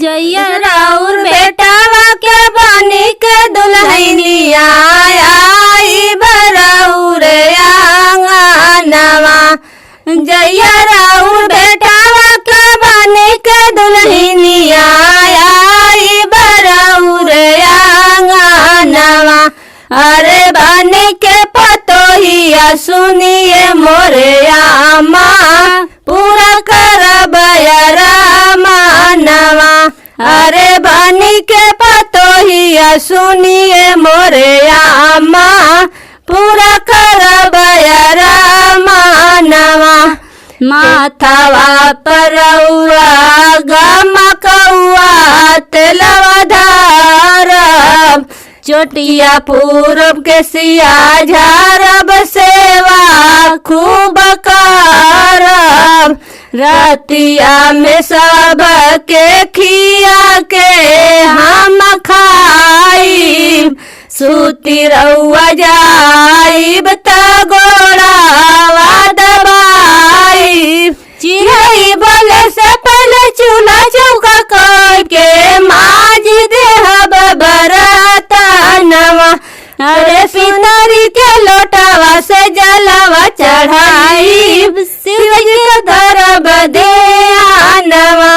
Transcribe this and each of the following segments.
जैया राउर बेटावा के बनी के दुल्हनिया आई बराउर आंगनवा। जैया राउर बेटावा के बनी के दुल्हनिया आई बराउर आंगनवा। अरे बनी के पतोहिया सुनिए मोरे आमा पूरा करब रामानवा। अरे बनी के पतोहिया सुनिए मोरे आमा पूरा करब रामानवा। माथावा परौआ गमकौआ तेलवा धारब चोटिया पूरब के सिया झारब सेवा खूब करब। रतिया में सब के खिया के हम खाइब सूती रउआ जाइब त गोड़ावा दबाइब। चिड़ै बोले से पहले चूल्हा चौका करके माज देहब बरतनवा। अरे पितरी के लोटावा से जलवा चढ़ाइब शिव जी के धरब ध्यानवा।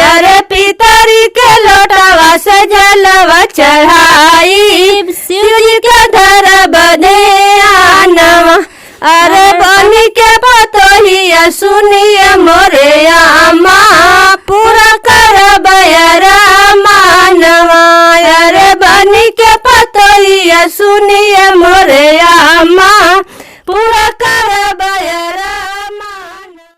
अरे पितरी के लोटावा से जलवा चढ़ाइब शिव जी के धरब ध्यानवा। अरे बनी के पतोहिया सुनिए मोरे आमा पूरा करब रामानवा। अरे बनी के पतोहिया सुनिए मोरे आमा पूरा करब